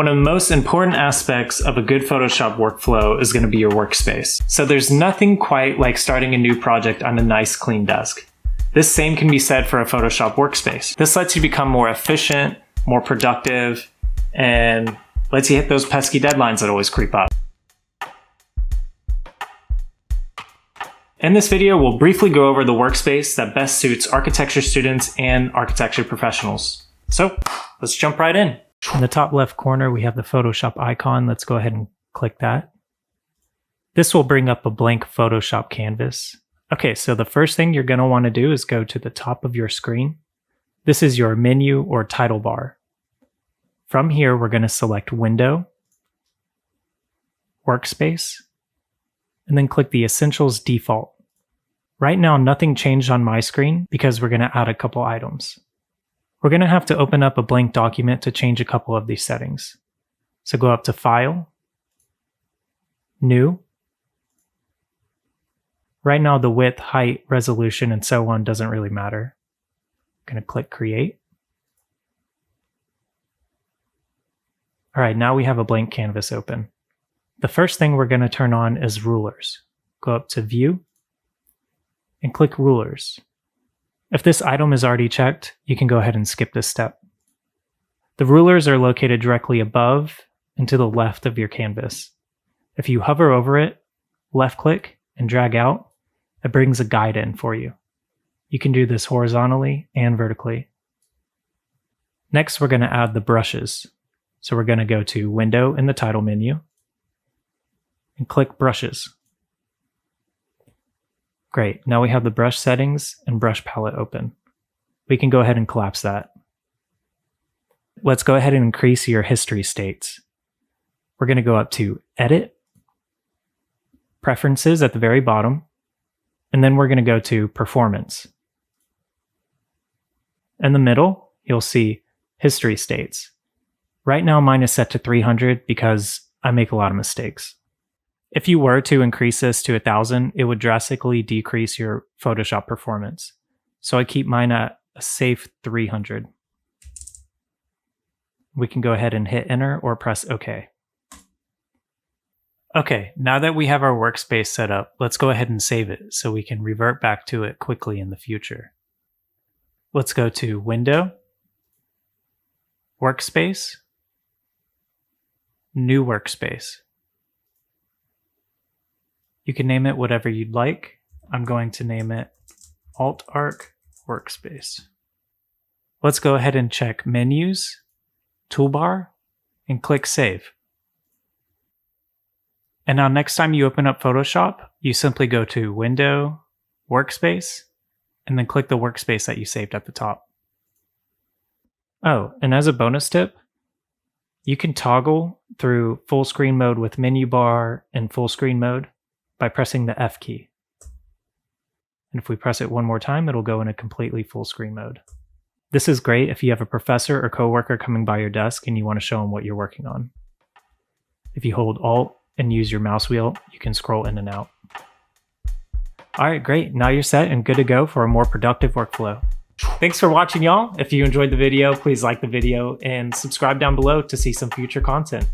One of the most important aspects of a good Photoshop workflow is going to be your workspace. So there's nothing quite like starting a new project on a nice clean desk. This same can be said for a Photoshop workspace. This lets you become more efficient, more productive, and lets you hit those pesky deadlines that always creep up. In this video, we'll briefly go over the workspace that best suits architecture students and architecture professionals. So let's jump right in. In the top left corner, we have the Photoshop icon. Let's go ahead and click that. This will bring up a blank Photoshop canvas. Okay, so the first thing you're going to want to do is go to the top of your screen. This is your menu or title bar. From here, we're going to select Window, Workspace, and then click the Essentials Default. Right now, nothing changed on my screen because we're going to add a couple items. We're going to have to open up a blank document to change a couple of these settings. So go up to File, New. Right now, the width, height, resolution, and so on doesn't really matter. I'm going to click Create. All right, now we have a blank canvas open. The first thing we're going to turn on is Rulers. Go up to View and click Rulers. If this item is already checked, you can go ahead and skip this step. The rulers are located directly above and to the left of your canvas. If you hover over it, left-click, and drag out, it brings a guide in for you. You can do this horizontally and vertically. Next, we're going to add the brushes. So we're going to go to Window in the title menu and click Brushes. Great, now we have the brush settings and brush palette open. We can go ahead and collapse that. Let's go ahead and increase your history states. We're going to go up to Edit, Preferences at the very bottom, and then we're going to go to Performance. In the middle, you'll see History States. Right now mine is set to 300 because I make a lot of mistakes. If you were to increase this to 1,000, it would drastically decrease your Photoshop performance. So I keep mine at a safe 300. We can go ahead and hit Enter or press OK. Okay, now that we have our workspace set up, let's go ahead and save it so we can revert back to it quickly in the future. Let's go to Window, Workspace, New Workspace. You can name it whatever you'd like. I'm going to name it Alt Arc Workspace. Let's go ahead and check Menus, Toolbar, and click Save. And now next time you open up Photoshop, you simply go to Window, Workspace, and then click the workspace that you saved at the top. Oh, and as a bonus tip, you can toggle through full screen mode with menu bar and full screen mode by pressing the F key. And if we press it one more time, it'll go in a completely full screen mode. This is great if you have a professor or coworker coming by your desk and you want to show them what you're working on. If you hold Alt and use your mouse wheel, you can scroll in and out. All right, great. Now you're set and good to go for a more productive workflow. Thanks for watching, y'all. If you enjoyed the video, please like the video and subscribe down below to see some future content.